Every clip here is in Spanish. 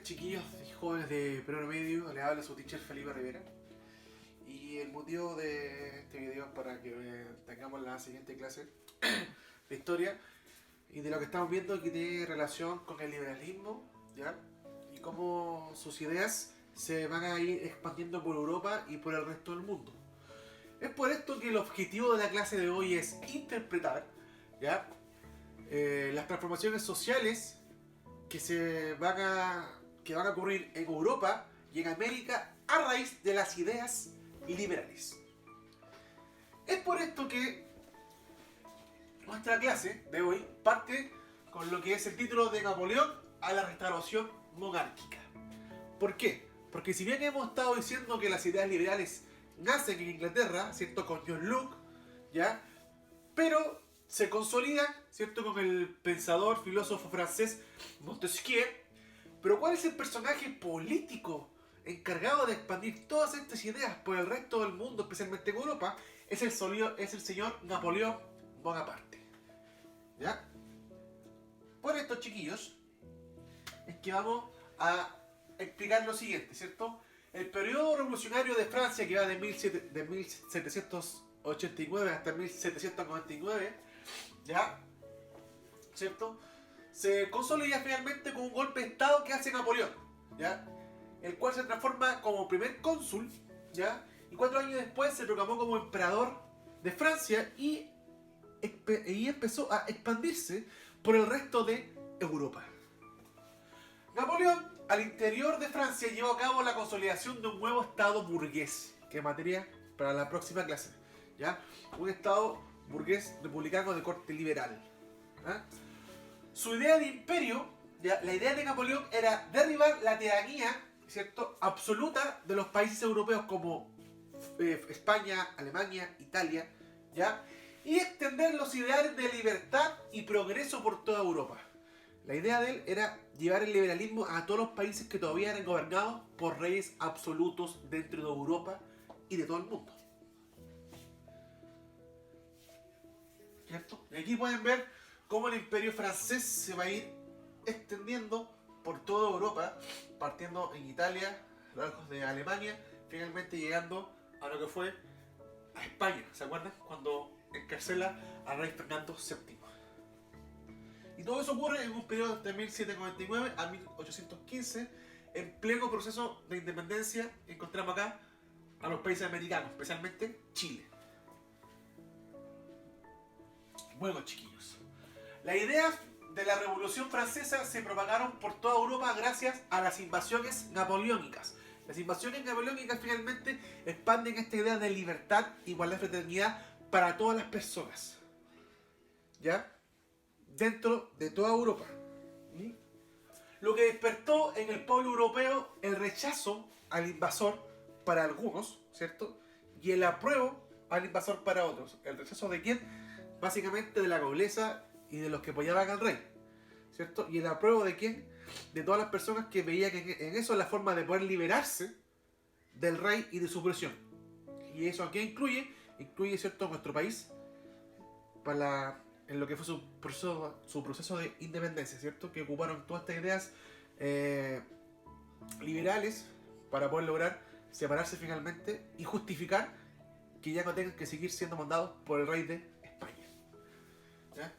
chiquillos y jóvenes de primero medio, les habla su teacher Felipe Rivera. Y el motivo de este video es para que tengamos la siguiente clase de historia y de lo que estamos viendo que tiene relación con el liberalismo, ¿ya? Y cómo sus ideas se van a ir expandiendo por Europa y por el resto del mundo. Es por esto que el objetivo de la clase de hoy es interpretar, ¿ya? Las transformaciones sociales que van a ocurrir en Europa y en América a raíz de las ideas liberales. Es por esto que nuestra clase de hoy parte con lo que es el título de Napoleón a la restauración monárquica. ¿Por qué? Porque si bien hemos estado diciendo que las ideas liberales nacen en Inglaterra, ¿cierto? Con John Locke, ¿ya? Pero se consolidan, ¿cierto? Con el pensador, filósofo francés Montesquieu. Pero ¿cuál es el personaje político encargado de expandir todas estas ideas por el resto del mundo, especialmente en Europa? Es el señor Napoleón Bonaparte, ¿ya? Por estos chiquillos es que vamos a explicar lo siguiente, ¿cierto? El periodo revolucionario de Francia, que va de 1789 hasta 1799, ¿ya? ¿Cierto? Se consolida finalmente con un golpe de estado que hace Napoleón, ¿ya? El cual se transforma como primer cónsul, ¿ya? Y 4 años después se proclamó como emperador de Francia y empezó a expandirse por el resto de Europa. Napoleón, al interior de Francia, llevó a cabo la consolidación de un nuevo estado burgués, que es materia para la próxima clase, ¿ya? Un estado burgués republicano de corte liberal, ¿ya? Su idea de imperio, ¿ya? La idea de Napoleón era derribar la tiranía, ¿cierto?, absoluta de los países europeos como España, Alemania, Italia, ¿ya? Y extender los ideales de libertad y progreso por toda Europa. La idea de él era llevar el liberalismo a todos los países que todavía eran gobernados por reyes absolutos dentro de Europa y de todo el mundo. ¿Cierto? Y aquí pueden ver cómo el imperio francés se va a ir extendiendo por toda Europa, partiendo en Italia, lejos de Alemania, finalmente llegando a lo que fue a España. ¿Se acuerdan? Cuando encarcela al rey Fernando VII. Y todo eso ocurre en un periodo de 1799 a 1815, en pleno proceso de independencia. Encontramos acá a los países americanos, especialmente Chile. Bueno, chiquillos, las ideas de la Revolución Francesa se propagaron por toda Europa gracias a las invasiones napoleónicas. Las invasiones napoleónicas finalmente expanden esta idea de libertad, igualdad y fraternidad para todas las personas, ¿ya? Dentro de toda Europa. ¿Sí? Lo que despertó en el pueblo europeo el rechazo al invasor para algunos, ¿cierto? Y el apruebo al invasor para otros. ¿El rechazo de quién? Básicamente de la nobleza y de los que apoyaban al rey, ¿cierto? Y el apruebo de quién? De todas las personas que veían en eso la forma de poder liberarse del rey y de su opresión. ¿Y eso qué incluye? Incluye, ¿cierto?, nuestro país en lo que fue su proceso de independencia, ¿cierto? Que ocuparon todas estas ideas liberales para poder lograr separarse finalmente y justificar que ya no tengan que seguir siendo mandados por el rey de España, ¿ya?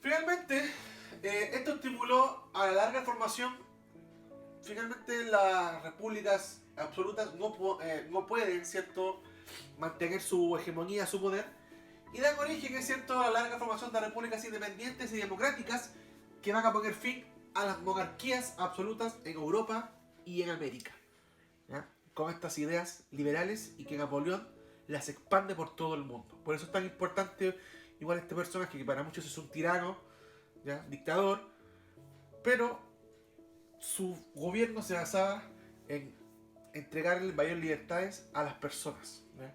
Finalmente, esto estimuló a la larga formación. Finalmente las repúblicas absolutas no pueden, ¿cierto?, mantener su hegemonía, su poder, y dan origen, es cierto, a la larga formación de repúblicas independientes y democráticas que van a poner fin a las monarquías absolutas en Europa y en América, ¿ya? Con estas ideas liberales, y que Napoleón las expande por todo el mundo. Por eso es tan importante igual este personaje, que para muchos es un tirano, ¿ya?, dictador, pero su gobierno se basaba en entregarle mayores libertades a las personas, ¿ya?,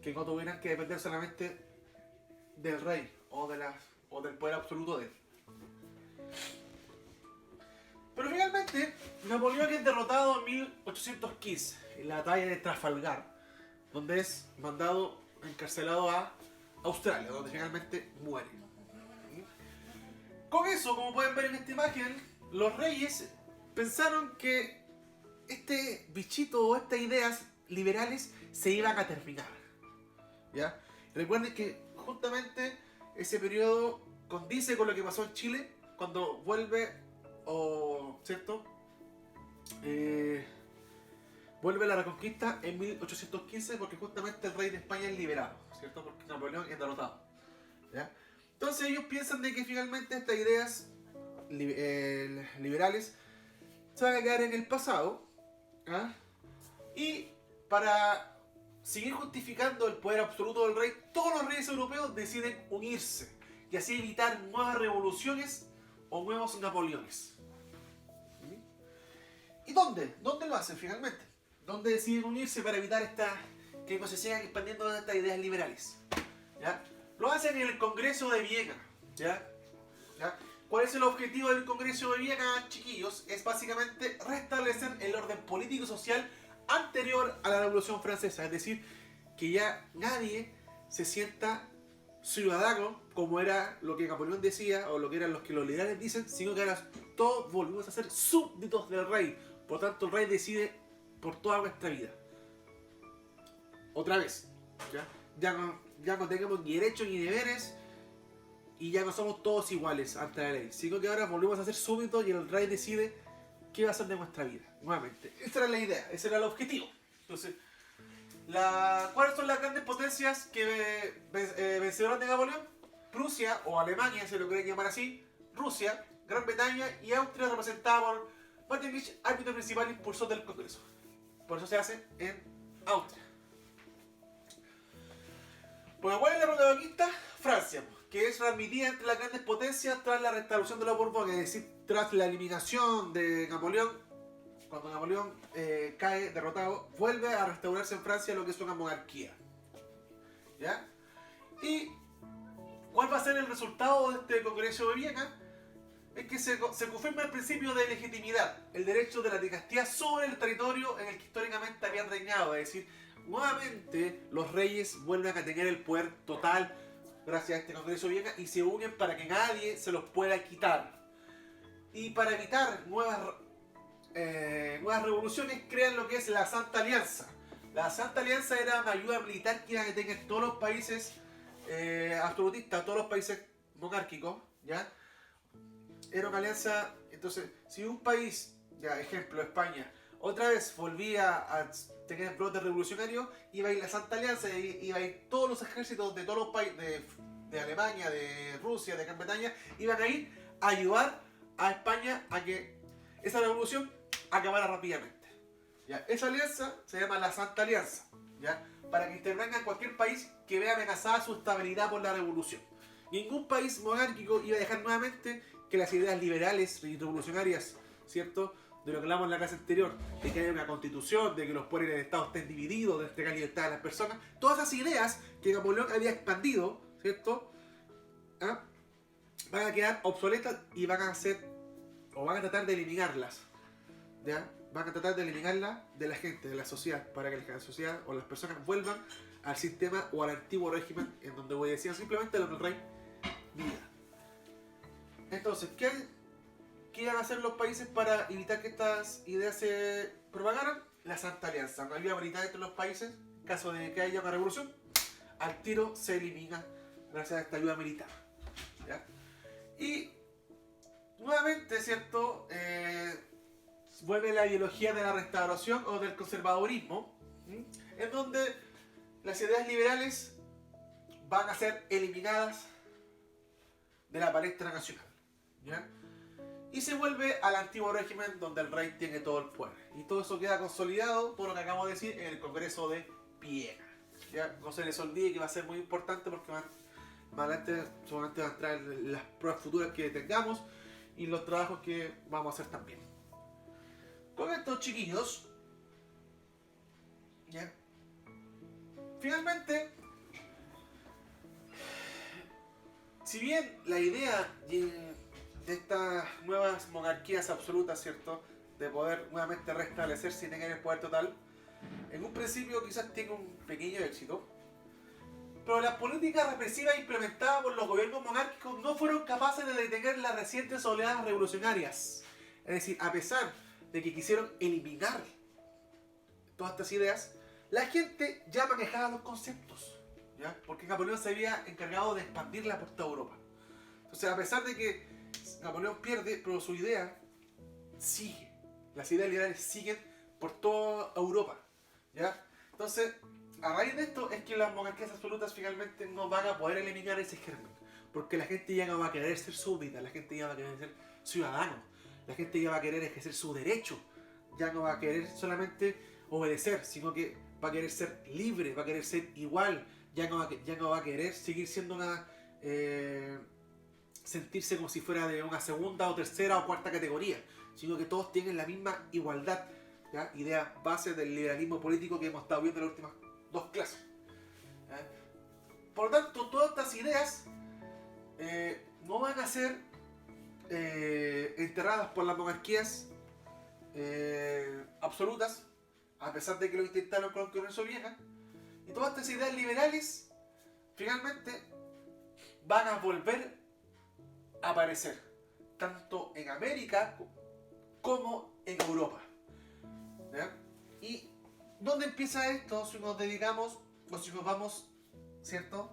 que no tuvieran que depender solamente del rey o del poder absoluto de él. Pero finalmente Napoleón es derrotado en 1815 en la batalla de Trafalgar, donde es encarcelado a Australia, donde finalmente muere. Con eso, como pueden ver en esta imagen, los reyes pensaron que este bichito o estas ideas liberales se iban a terminar. ¿Ya? Recuerden que justamente ese periodo condice con lo que pasó en Chile cuando vuelve, ¿cierto? Vuelve la reconquista en 1815 porque justamente el rey de España es liberado, ¿cierto? Porque Napoleón es derrotado. ¿Ya? Entonces ellos piensan de que finalmente estas ideas liberales se van a quedar en el pasado. ¿Ah? Y para seguir justificando el poder absoluto del rey, todos los reyes europeos deciden unirse y así evitar nuevas revoluciones o nuevos Napoleones. ¿Y dónde? ¿Dónde lo hacen finalmente? ¿Dónde deciden unirse para evitar que no se sigan expandiendo estas ideas liberales? ¿Ya? Lo hacen en el Congreso de Viena. ¿Ya? ¿Ya? ¿Cuál es el objetivo del Congreso de Viena, chiquillos? Es básicamente restablecer el orden político y social anterior a la Revolución Francesa. Es decir, que ya nadie se sienta ciudadano, como era lo que Napoleón decía, o lo que eran los que los liberales dicen, sino que ahora todos volvimos a ser súbditos del rey. Por tanto, el rey decide por toda nuestra vida. Otra vez, ya no tenemos ni derechos ni deberes, y ya no somos todos iguales ante la ley, sino que ahora volvemos a ser súbditos y el rey decide qué va a hacer de nuestra vida, nuevamente. Esa era la idea, ese era el objetivo. Entonces, ¿cuáles son las grandes potencias que vencedoras de Napoleón? Prusia, o Alemania, se lo quieren llamar así, Rusia, Gran Bretaña y Austria, representada por Metternich, árbitro principal e impulsor del Congreso. Por eso se hace en Austria. Pues, ¿cuál es la protagonista? Francia, que es readmitida entre las grandes potencias tras la restauración de los Borbones, es decir, tras la eliminación de Napoleón. Cuando Napoleón cae derrotado, vuelve a restaurarse en Francia lo que es una monarquía. ¿Ya? ¿Y cuál va a ser el resultado de este Congreso de Viena? Es que se confirma el principio de legitimidad, el derecho de la dinastía sobre el territorio en el que históricamente habían reinado. Es decir, nuevamente los reyes vuelven a tener el poder total gracias a este Congreso de Viena y se unen para que nadie se los pueda quitar. Y para evitar nuevas revoluciones crean lo que es la Santa Alianza. La Santa Alianza era una ayuda militar que iban a tener todos los países absolutistas, todos los países monárquicos, ¿ya? Era una alianza. Entonces, si un país, ya ejemplo España, otra vez volvía a tener brotes revolucionarios, iba a ir la Santa Alianza, iba a ir todos los ejércitos de todos los países, de Alemania, de Rusia, de Gran Bretaña, iban a ir a ayudar a España a que esa revolución acabara rápidamente. ¿Ya? Esa alianza se llama la Santa Alianza, ¿ya? Para que intervenga en cualquier país que vea amenazada su estabilidad por la revolución. Ningún país monárquico iba a dejar nuevamente que las ideas liberales y revolucionarias, ¿cierto?, de lo que hablamos en la clase anterior, de que haya una constitución, de que los poderes del Estado estén divididos, de entregar libertad a las personas, todas esas ideas que Napoleón había expandido, ¿cierto?, ¿ah?, van a quedar obsoletas y van a tratar de eliminarlas, ¿ya? Van a tratar de eliminarlas de la gente, de la sociedad, para que la sociedad o las personas vuelvan al sistema o al antiguo régimen en donde obedecían simplemente lo que el rey diga. Entonces, ¿qué iban a hacer los países para evitar que estas ideas se propagaran? La Santa Alianza, una ayuda militar entre los países, en caso de que haya una revolución, al tiro se elimina gracias a esta ayuda militar, ¿ya? Y nuevamente, ¿cierto?, vuelve la ideología de la restauración o del conservadurismo, en donde las ideas liberales van a ser eliminadas de la palestra nacional, ¿ya? Y se vuelve al antiguo régimen donde el rey tiene todo el poder. Y todo eso queda consolidado por lo que acabamos de decir en el Congreso de Viena. ¿Ya? No se les olvide que va a ser muy importante porque más adelante solamente van a entrar las pruebas futuras que tengamos y los trabajos que vamos a hacer también. Con estos chiquillos, ¿ya?, finalmente, si bien la idea de estas nuevas monarquías absolutas, ¿cierto?, de poder nuevamente restablecerse y tener el poder total, en un principio quizás tenga un pequeño éxito, pero las políticas represivas implementadas por los gobiernos monárquicos no fueron capaces de detener las recientes oleadas revolucionarias. Es decir, a pesar de que quisieron eliminar todas estas ideas, la gente ya manejaba los conceptos, ¿ya? Porque Napoleón se había encargado de expandirla por toda Europa. Entonces, a pesar de que Napoleón pierde, pero su idea sigue. Las ideas liberales siguen por toda Europa, ¿ya? Entonces, a raíz de esto es que las monarquías absolutas finalmente no van a poder eliminar ese germen. Porque la gente ya no va a querer ser súbdita, la gente ya va a querer ser ciudadano, la gente ya va a querer ejercer su derecho, ya no va a querer solamente obedecer, sino que va a querer ser libre, va a querer ser igual, ya no va a querer seguir siendo una... sentirse como si fuera de una segunda o tercera o cuarta categoría, sino que todos tienen la misma igualdad, ¿ya? Idea base del liberalismo político que hemos estado viendo en las últimas 2 clases, ¿ya? Por lo tanto, todas estas ideas no van a ser enterradas por las monarquías absolutas, a pesar de que lo intentaron con la Unión Soviética, y todas estas ideas liberales finalmente van a volver a aparecer tanto en América como en Europa, ¿ya? ¿Y dónde empieza esto? Si nos dedicamos o si nos vamos, ¿cierto?,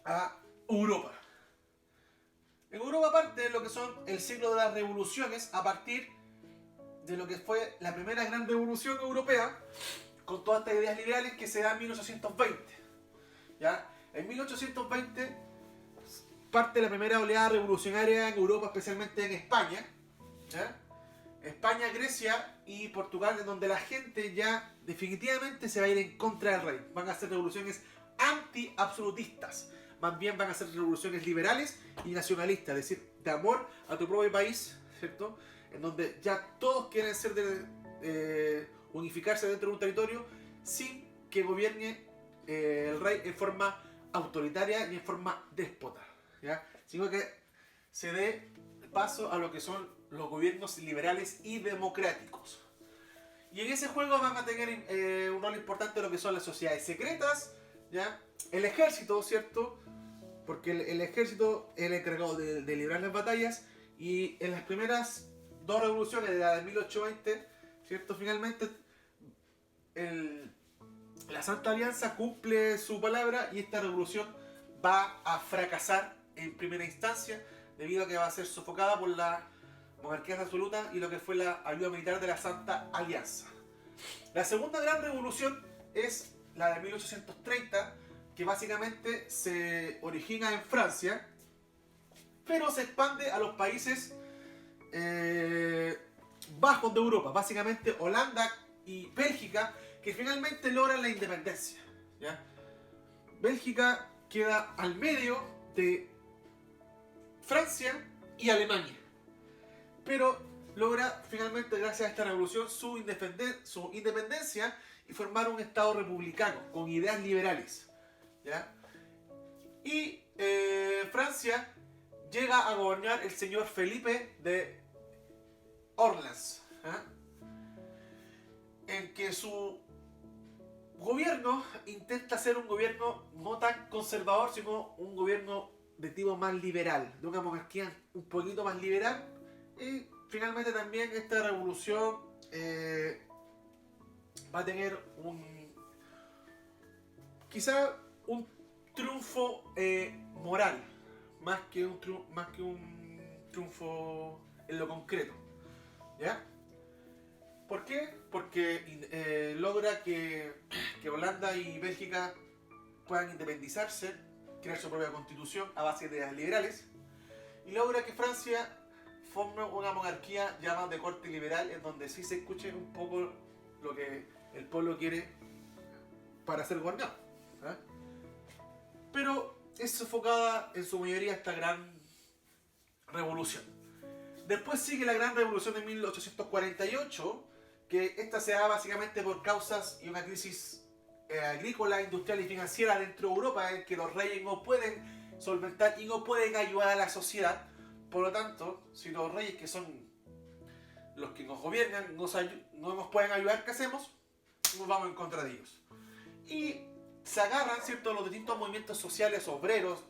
a Europa. En Europa parte de lo que son el siglo de las revoluciones, a partir de lo que fue la primera gran revolución europea, con todas estas ideas liberales que se da en 1820. ¿Ya? En 1820 parte la primera oleada revolucionaria en Europa, especialmente en España, ¿ya? España, Grecia y Portugal, en donde la gente ya definitivamente se va a ir en contra del rey. Van a hacer revoluciones anti-absolutistas. Más bien van a ser revoluciones liberales y nacionalistas, es decir, de amor a tu propio país, ¿cierto? En donde ya todos quieren ser unificarse dentro de un territorio sin que gobierne el rey en forma autoritaria y en forma déspota, ¿ya? Sino que se dé paso a lo que son los gobiernos liberales y democráticos. Y en ese juego van a tener un rol importante lo que son las sociedades secretas, ¿ya? El ejército, ¿cierto? Porque el ejército es el encargado de librar las batallas, y en las primeras 2 revoluciones de la de 1820, ¿cierto? Finalmente la Santa Alianza cumple su palabra y esta revolución va a fracasar en primera instancia debido a que va a ser sofocada por la monarquía absoluta y lo que fue la ayuda militar de la Santa Alianza. La segunda gran revolución es la de 1830, que básicamente se origina en Francia, pero se expande a los países bajos de Europa, básicamente Holanda y Bélgica, que finalmente logran la independencia, ¿ya? Bélgica queda al medio de Francia y Alemania, pero logra finalmente, gracias a esta revolución, su independencia y formar un estado republicano con ideas liberales, ¿ya? Y Francia llega a gobernar el señor Felipe de Orleans, ¿eh? En que su gobierno intenta ser un gobierno no tan conservador, sino un gobierno de tipo más liberal, de una monarquía un poquito más liberal. Y finalmente también esta revolución va a tener quizá un triunfo moral, más que un triunfo en lo concreto, ¿ya? ¿Por qué? Porque logra que Holanda y Bélgica puedan independizarse, crear su propia constitución a base de ideas liberales, y logra que Francia forme una monarquía ya más de corte liberal, en donde sí se escuche un poco lo que el pueblo quiere para ser gobernado, ¿eh? Pero es sofocada en su mayoría esta gran revolución. Después sigue la gran revolución de 1848, que esta se da básicamente por causas y una crisis agrícola, industrial y financiera dentro de Europa, en que los reyes no pueden solventar y no pueden ayudar a la sociedad. Por lo tanto, si los reyes, que son los que nos gobiernan, no nos pueden ayudar, ¿qué hacemos? Nos vamos en contra de ellos. Y se agarran, ¿cierto?, los distintos movimientos sociales, obreros,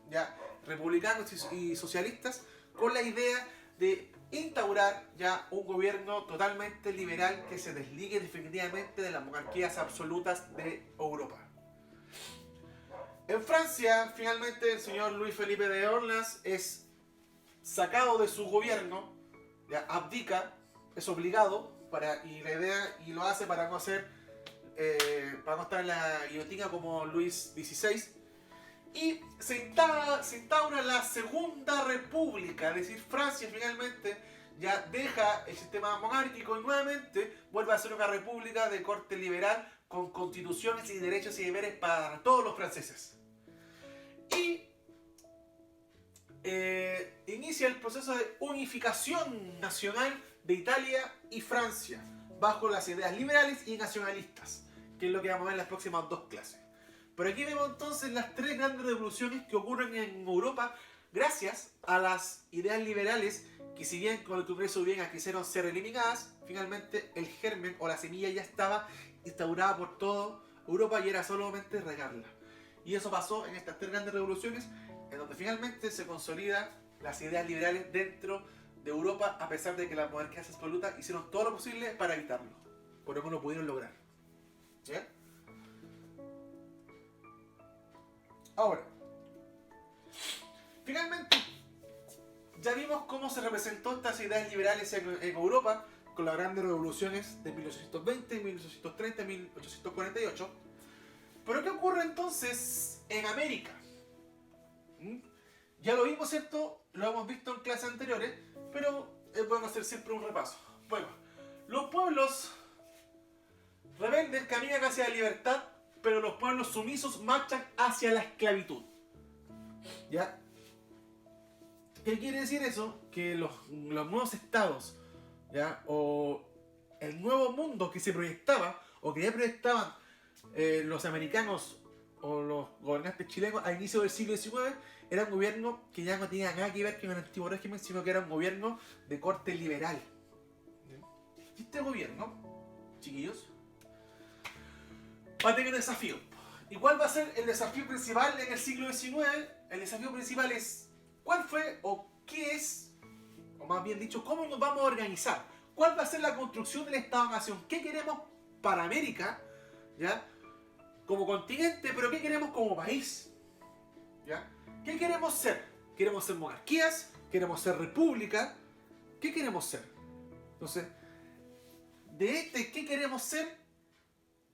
ya republicanos y socialistas, con la idea de instaurar ya un gobierno totalmente liberal que se desligue definitivamente de las monarquías absolutas de Europa. En Francia, finalmente, el señor Luis Felipe de Orleans es sacado de su gobierno, ya abdica, es obligado, y la idea, y lo hace para no estar en la guillotina como Luis XVI, y se instaura la Segunda República, es decir, Francia finalmente ya deja el sistema monárquico y nuevamente vuelve a ser una república de corte liberal con constituciones y derechos y deberes para todos los franceses. Y inicia el proceso de unificación nacional de Italia y Francia bajo las ideas liberales y nacionalistas, que es lo que vamos a ver en las próximas dos clases. Pero aquí vemos entonces las tres grandes revoluciones que ocurren en Europa gracias a las ideas liberales que, si bien con el Congreso de Viena quisieron ser eliminadas, finalmente el germen o la semilla ya estaba instaurada por toda Europa y era solamente regarla. Y eso pasó en estas tres grandes revoluciones, en donde finalmente se consolidan las ideas liberales dentro de Europa, a pesar de que las monarquías absolutas hicieron todo lo posible para evitarlo. Por lo que no pudieron lograr. ¿Ya? Ahora, finalmente, ya vimos cómo se representó estas ideas liberales en Europa con las grandes revoluciones de 1820, 1830 y 1848. Pero ¿qué ocurre entonces en América? Ya lo vimos, ¿cierto? Lo hemos visto en clases anteriores, pero es bueno hacer siempre un repaso. Bueno, los pueblos rebeldes caminan hacia la libertad, pero los pueblos sumisos marchan hacia la esclavitud. ¿Ya? ¿Qué quiere decir eso? Que los nuevos estados, ¿ya? O el nuevo mundo que se proyectaba, o que ya proyectaban los americanos o los gobernantes chilenos a inicio del siglo XIX, era un gobierno que ya no tenía nada que ver con el antiguo régimen, sino que era un gobierno de corte liberal. Y este gobierno, chiquillos, va a tener un desafío. ¿Y cuál va a ser el desafío principal en el siglo XIX? El desafío principal es ¿cuál fue o qué es, o más bien dicho, cómo nos vamos a organizar? ¿Cuál va a ser la construcción del Estado-Nación? ¿Qué queremos para América? ¿Ya? Como continente, pero ¿qué queremos como país? ¿Ya? ¿Qué queremos ser? ¿Queremos ser monarquías? ¿Queremos ser república? ¿Qué queremos ser? Entonces, de ¿qué queremos ser?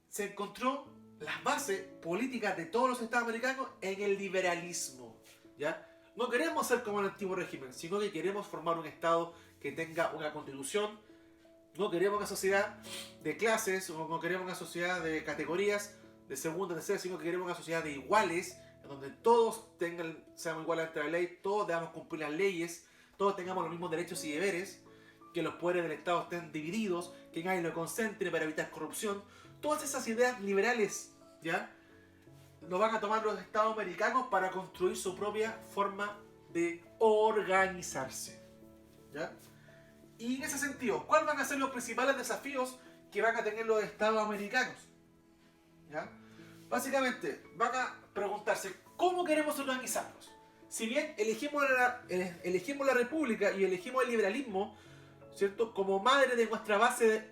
Se encontró las bases políticas de todos los estados americanos en el liberalismo. ¿Ya? No queremos ser como el antiguo régimen, sino que queremos formar un estado que tenga una constitución. No queremos una sociedad de clases, o no queremos una sociedad de categorías, de segunda, tercera, sino que queremos una sociedad de iguales, en donde todos seamos iguales ante la ley, todos debamos cumplir las leyes, todos tengamos los mismos derechos y deberes, que los poderes del Estado estén divididos, que nadie lo concentre para evitar corrupción. Todas esas ideas liberales, ¿ya?, lo van a tomar los estados americanos para construir su propia forma de organizarse. ¿Ya? Y en ese sentido, ¿cuáles van a ser los principales desafíos que van a tener los estados americanos? ¿Ya? Básicamente, van a preguntarse ¿cómo queremos organizarnos? Si bien elegimos la república y elegimos el liberalismo, ¿cierto?, como madre de nuestra base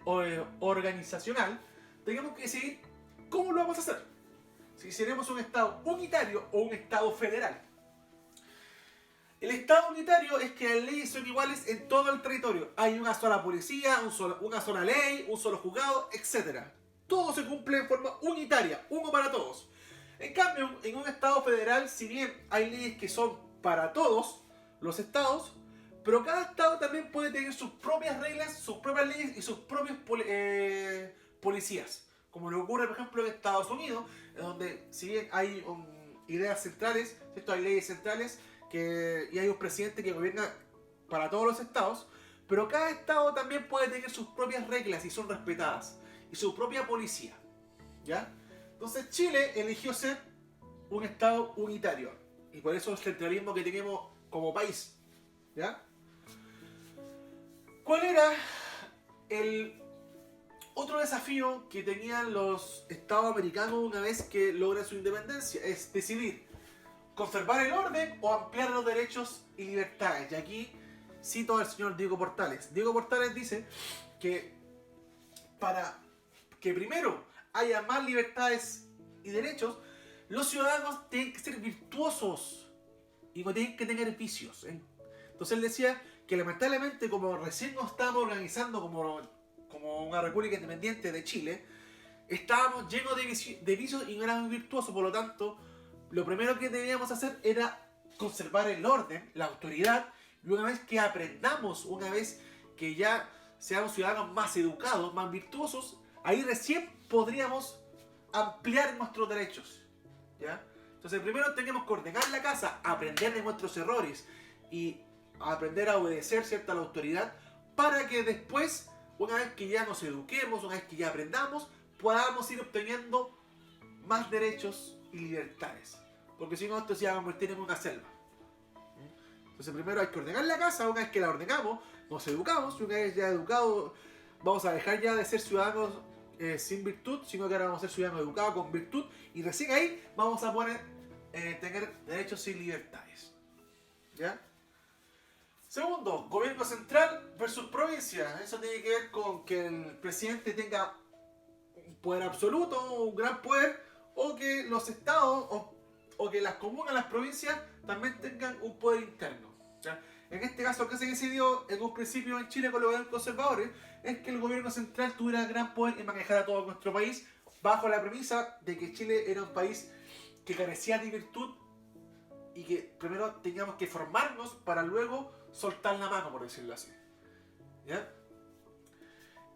organizacional, tenemos que decidir cómo lo vamos a hacer. Si seremos un estado unitario o un estado federal. El estado unitario es que las leyes son iguales en todo el territorio. Hay una sola policía, una sola ley, un solo juzgado, etc. Todo se cumple en forma unitaria, uno para todos. En cambio, en un estado federal, si bien hay leyes que son para todos los estados, pero cada estado también puede tener sus propias reglas, sus propias leyes y sus propios policías. Como lo ocurre, por ejemplo, en Estados Unidos, donde si bien hay ideas centrales, ¿cierto?, hay leyes centrales y hay un presidente que gobierna para todos los estados, pero cada estado también puede tener sus propias reglas y son respetadas, y su propia policía. ¿Ya? Entonces Chile eligió ser un estado unitario, y por eso el centralismo que tenemos como país. ¿Ya? ¿Cuál era el otro desafío que tenían los estados americanos una vez que logran su independencia? Es decidir conservar el orden o ampliar los derechos y libertades. Y aquí Cito al señor Diego Portales. Diego Portales dice que para que primero haya más libertades y derechos, los ciudadanos tienen que ser virtuosos y no tienen que tener vicios. Entonces él decía que lamentablemente, como recién nos estábamos organizando como una república independiente de Chile, estábamos llenos de vicios y no éramos virtuosos. Por lo tanto, lo primero que debíamos hacer era conservar el orden, la autoridad, y una vez que aprendamos, una vez que ya seamos ciudadanos más educados, más virtuosos, ahí recién podríamos ampliar nuestros derechos, ¿ya? Entonces primero tenemos que ordenar la casa, aprender de nuestros errores y aprender a obedecer cierta la autoridad, para que después, una vez que ya nos eduquemos, una vez que ya aprendamos, podamos ir obteniendo más derechos y libertades. Porque si no, esto se va a convertir en una selva. Entonces primero hay que ordenar la casa. Una vez que la ordenamos, nos educamos, y una vez ya educados, vamos a dejar ya de ser ciudadanos sin virtud, sino que ahora vamos a ser ciudadanos educados con virtud, y recién ahí vamos a poder tener derechos y libertades, ¿ya? Segundo, gobierno central versus provincia. Eso tiene que ver con que el presidente tenga un poder absoluto, un gran poder, o que los estados o que las comunas, las provincias también tengan un poder interno, ¿ya? En este caso, que se decidió en un principio en Chile con los gobiernos conservadores, es que el gobierno central tuviera gran poder en manejar a todo nuestro país, bajo la premisa de que Chile era un país que carecía de virtud y que primero teníamos que formarnos para luego soltar la mano, por decirlo así, ¿ya?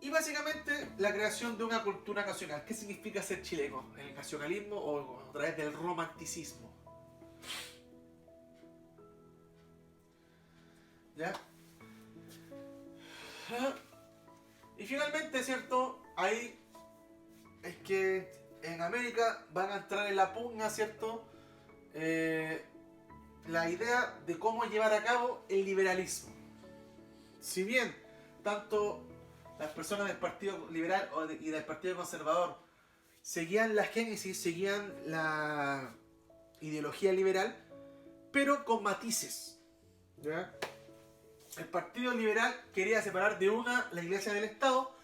Y básicamente la creación de una cultura nacional. ¿Qué significa ser chileno? El nacionalismo o a través del romanticismo, ¿ya? Y finalmente, ¿cierto? Ahí es que en América van a entrar en la pugna, ¿cierto? La idea de cómo llevar a cabo el liberalismo. Si bien tanto las personas del Partido Liberal y del Partido Conservador seguían la génesis, seguían la ideología liberal, pero con matices, ¿ya? El Partido Liberal quería separar de una la Iglesia del Estado,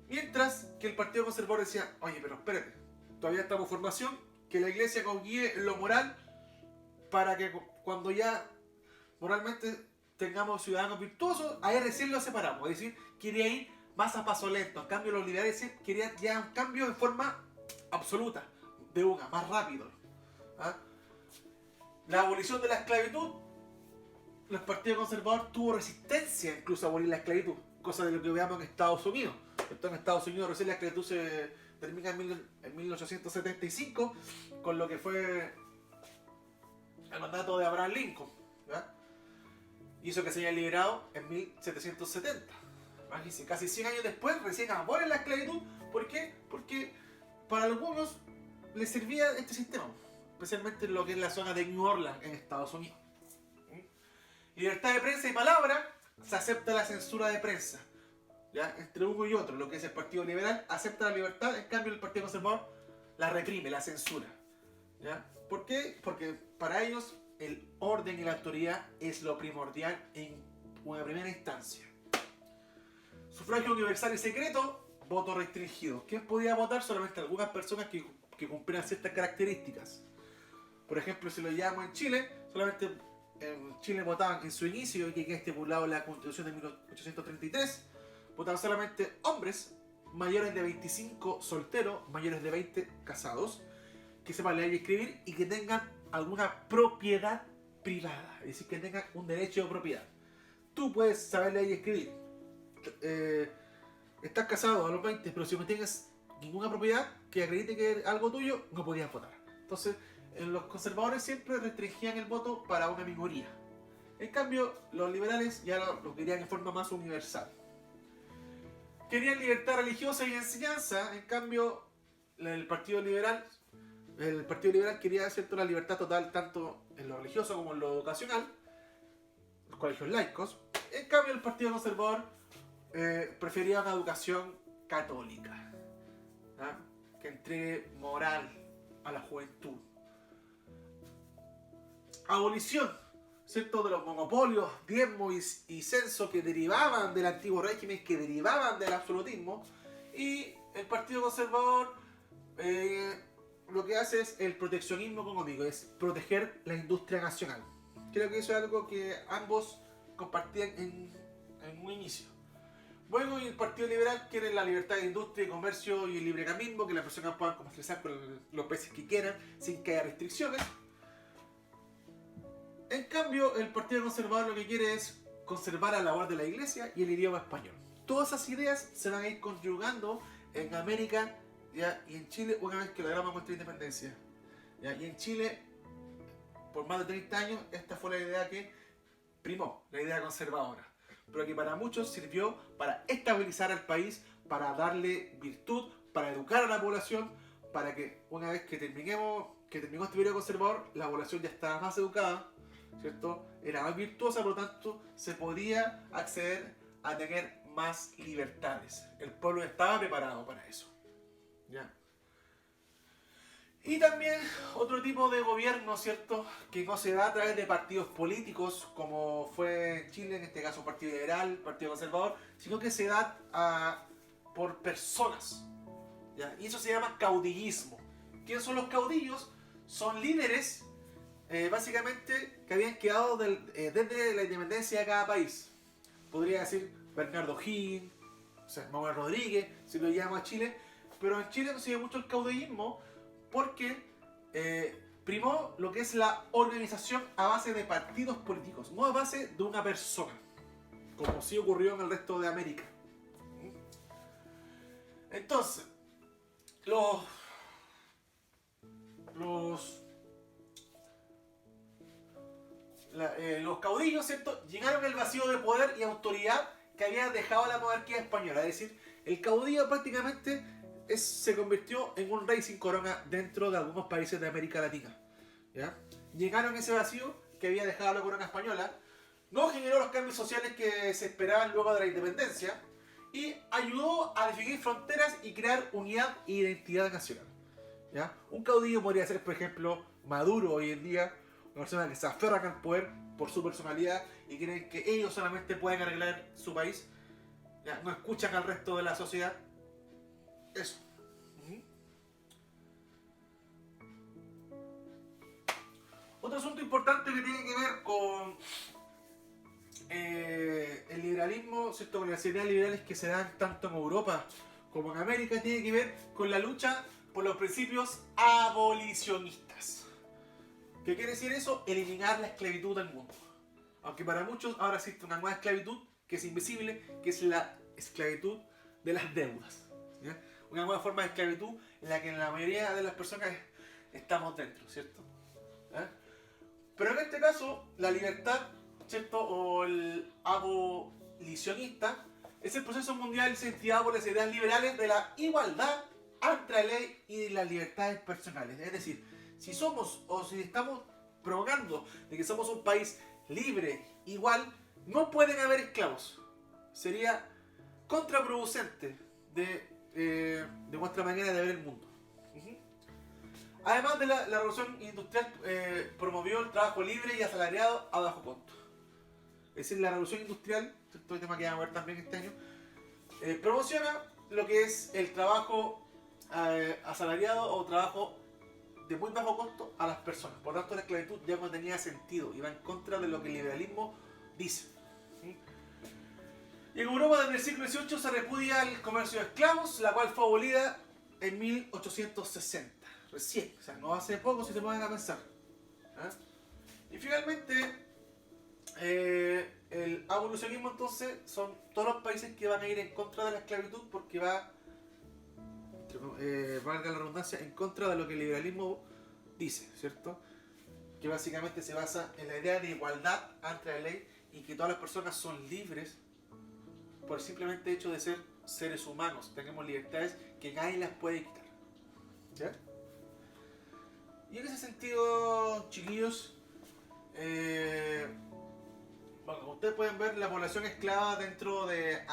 mientras que el Partido Conservador decía, oye, pero espérate, todavía estamos en formación, que la Iglesia nos guíe en lo moral, para que cuando ya moralmente tengamos ciudadanos virtuosos, ahí recién lo separamos. Es decir, quería ir más a paso lento. En cambio, los liberales querían ya un cambio de forma absoluta, de una, más rápido, ¿ah? La abolición de la esclavitud, el Partido Conservador tuvo resistencia incluso a abolir la esclavitud, cosa de lo que veamos en Estados Unidos. Esto en Estados Unidos recién la esclavitud se termina en 1875, con lo que fue el mandato de Abraham Lincoln, ¿ya? Hizo que se haya liberado en 1770. Imagínense, casi 100 años después recién abolen la esclavitud. ¿Por qué? Porque para algunos les servía este sistema, especialmente en lo que es la zona de New Orleans en Estados Unidos. Libertad de prensa y palabra, se acepta la censura de prensa, ¿ya? Entre uno y otro, lo que es el Partido Liberal acepta la libertad, en cambio el Partido Conservador la reprime, la censura, ¿ya? ¿Por qué? Porque para ellos el orden y la autoridad es lo primordial en una primera instancia. Sufragio universal y secreto, voto restringido. ¿Quién podía votar? Solamente algunas personas que cumplieran ciertas características. Por ejemplo, si lo llamamos en Chile, solamente en Chile votaban en su inicio, que queda estipulado en la Constitución de 1833, votaban solamente hombres mayores de 25 solteros, mayores de 20 casados, que sepan leer y escribir y que tengan alguna propiedad privada, es decir, que tengan un derecho de propiedad. Tú puedes saber leer y escribir, estás casado a los 20, pero si no tienes ninguna propiedad que acredite que es algo tuyo, no podías votar. Entonces, los conservadores siempre restringían el voto para una minoría. En cambio, los liberales ya lo querían en forma más universal. Querían libertad religiosa y enseñanza. En cambio, el Partido Liberal quería, ¿cierto?, la libertad total tanto en lo religioso como en lo educacional, los colegios laicos. En cambio, el Partido Conservador prefería una educación católica, ¿ah?, que entregue moral a la juventud. Abolición. ¿cierto?, de los monopolios, diezmos y censo que derivaban del antiguo régimen, que derivaban del absolutismo, y el Partido Conservador lo que hace es el proteccionismo económico, es proteger la industria nacional. Creo que eso es algo que ambos compartían en un inicio. Luego, el Partido Liberal quiere la libertad de industria y comercio y el libre cambismo, que las personas puedan comercializar con los países que quieran sin que haya restricciones. En cambio, el Partido Conservador lo que quiere es conservar la labor de la Iglesia y el idioma español. Todas esas ideas se van a ir conjugando en América, ¿ya?, y en Chile una vez que logramos nuestra independencia. ¿Ya? Y en Chile, por más de 30 años, esta fue la idea que primó, la idea conservadora, pero que para muchos sirvió para estabilizar al país, para darle virtud, para educar a la población, para que una vez que terminó este periodo conservador, la población ya estaba más educada, ¿cierto?, era más virtuosa, por lo tanto se podía acceder a tener más libertades. El pueblo estaba preparado para eso. ¿Ya? Y también otro tipo de gobierno, ¿cierto?, que no se da a través de partidos políticos, como fue en Chile, en este caso Partido Liberal, Partido Conservador, sino que se da por personas. ¿Ya? Y eso se llama caudillismo. ¿Quiénes son los caudillos? Son líderes, básicamente, que habían quedado desde la independencia de cada país. Podría decir Bernardo Higgins, o sea, Manuel Rodríguez, si lo llama a Chile. Pero en Chile no se ve mucho el caudillismo porque primó lo que es la organización a base de partidos políticos, no a base de una persona, como sí ocurrió en el resto de América. Entonces, los caudillos, ¿cierto?, llegaron al vacío de poder y autoridad que había dejado la monarquía española. Es decir, el caudillo prácticamente se convirtió en un rey sin corona dentro de algunos países de América Latina. ¿Ya? Llegaron a ese vacío que había dejado la corona española, no generó los cambios sociales que se esperaban luego de la independencia y ayudó a definir fronteras y crear unidad e identidad nacional. ¿Ya? Un caudillo podría ser, por ejemplo, Maduro hoy en día, una persona que se aferra al poder por su personalidad y creen que ellos solamente pueden arreglar su país. ¿Ya? No escuchan al resto de la sociedad. Eso. Otro asunto importante que tiene que ver con el liberalismo, ¿cierto?, con las ideas liberales que se dan tanto en Europa como en América, tiene que ver con la lucha por los principios abolicionistas. ¿Qué quiere decir eso? Eliminar la esclavitud del mundo. Aunque para muchos ahora existe una nueva esclavitud que es invisible, que es la esclavitud de las deudas. ¿Ya? Una nueva forma de esclavitud en la que la mayoría de las personas estamos dentro, ¿cierto? ¿Ya? Pero en este caso, la libertad, ¿cierto?, o el abolicionista es el proceso mundial incentivado por las ideas liberales de la igualdad ante la ley y de las libertades personales. Es decir, si somos o si estamos provocando de que somos un país libre, igual, no pueden haber esclavos. Sería contraproducente de nuestra manera de ver el mundo. Además de la revolución industrial promovió el trabajo libre y asalariado a bajo costo. Es decir, la revolución industrial, este tema que vamos a ver también este año, promociona lo que es el trabajo asalariado o trabajo de muy bajo costo a las personas. Por tanto, la esclavitud ya no tenía sentido, iba en contra de lo que el liberalismo dice. Y en Europa desde el siglo XVIII se repudia el comercio de esclavos, la cual fue abolida en 1860. Recién, o sea, no hace poco si se ponen a pensar. Y finalmente, el abolicionismo entonces son todos los países que van a ir en contra de la esclavitud porque va, valga la redundancia, en contra de lo que el liberalismo dice, ¿cierto? Que básicamente se basa en la idea de igualdad ante la ley y que todas las personas son libres por el simplemente hecho de ser seres humanos. Tenemos libertades que nadie las puede quitar. ¿Ya? Y en ese sentido, chiquillos, bueno, como ustedes pueden ver, la población esclava dentro de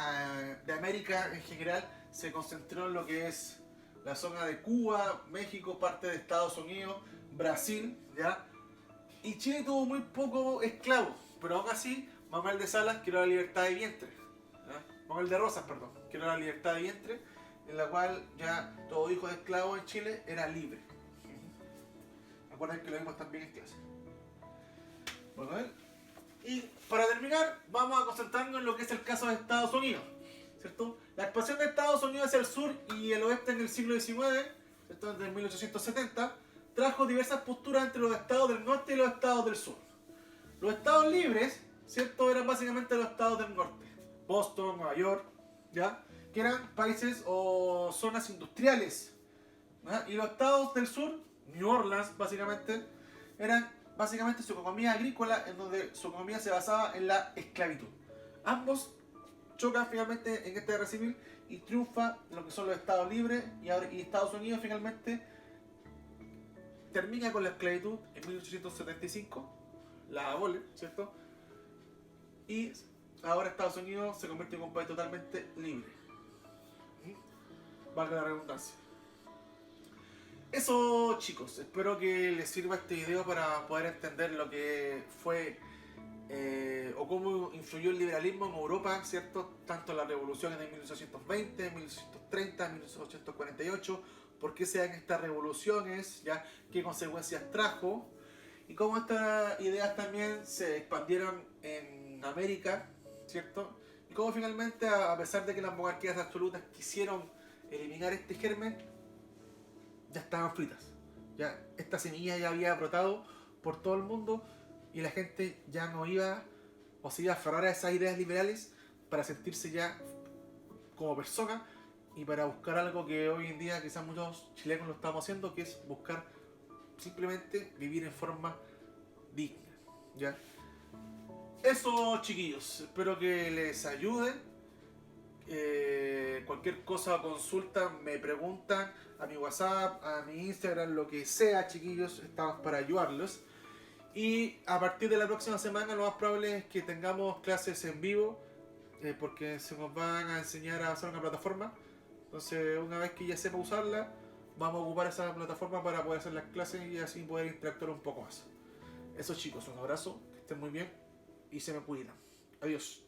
América en general se concentró en lo que es la zona de Cuba, México, parte de Estados Unidos, Brasil, ¿ya? Y Chile tuvo muy pocos esclavos, pero aún así Manuel de Salas creó la libertad de vientre. ¿Ya? Manuel de Rosas, perdón, creó la libertad de vientre, en la cual ya todo hijo de esclavo en Chile era libre. Recuerden que lo vimos también en clase. Bueno, y para terminar, vamos a concentrarnos en lo que es el caso de Estados Unidos, ¿cierto? La expansión de Estados Unidos hacia el sur y el oeste en el siglo XIX, ¿cierto? Desde 1870, trajo diversas posturas entre los estados del norte y los estados del sur. Los estados libres, ¿cierto? Eran básicamente los estados del norte, Boston, Nueva York, ¿ya? Que eran países o zonas industriales, ¿ya? Y los estados del sur, New Orleans, básicamente, eran básicamente su economía agrícola, en donde su economía se basaba en la esclavitud. Ambos chocan finalmente en esta guerra civil y triunfa lo que son los estados libres, y Estados Unidos finalmente termina con la esclavitud en 1875, la abole, ¿cierto? Y ahora Estados Unidos se convierte en un país totalmente libre. Valga la redundancia. Eso, chicos, espero que les sirva este video para poder entender lo que fue o cómo influyó el liberalismo en Europa, ¿cierto? Tanto las revoluciones de 1820, 1830, 1848, por qué se dan estas revoluciones, ¿ya? Qué consecuencias trajo, y cómo estas ideas también se expandieron en América, ¿cierto? Y cómo finalmente, a pesar de que las monarquías absolutas quisieron eliminar este germen, ya estaban fritas. Ya esta semilla ya había brotado por todo el mundo y la gente ya no iba o se iba a aferrar a esas ideas liberales para sentirse ya como persona y para buscar algo que hoy en día quizás muchos chilenos lo estamos haciendo, que es buscar simplemente vivir en forma digna. ¿Ya? Eso, chiquillos, espero que les ayude. Cualquier cosa o consulta me preguntan a mi WhatsApp, a mi Instagram, lo que sea, chiquillos, estamos para ayudarlos. Y a partir de la próxima semana lo más probable es que tengamos clases en vivo, porque se nos van a enseñar a usar una plataforma. Entonces, una vez que ya sepa usarla, vamos a ocupar esa plataforma para poder hacer las clases y así poder interactuar un poco más. Eso, chicos, un abrazo, que estén muy bien y se me cuidan. Adiós.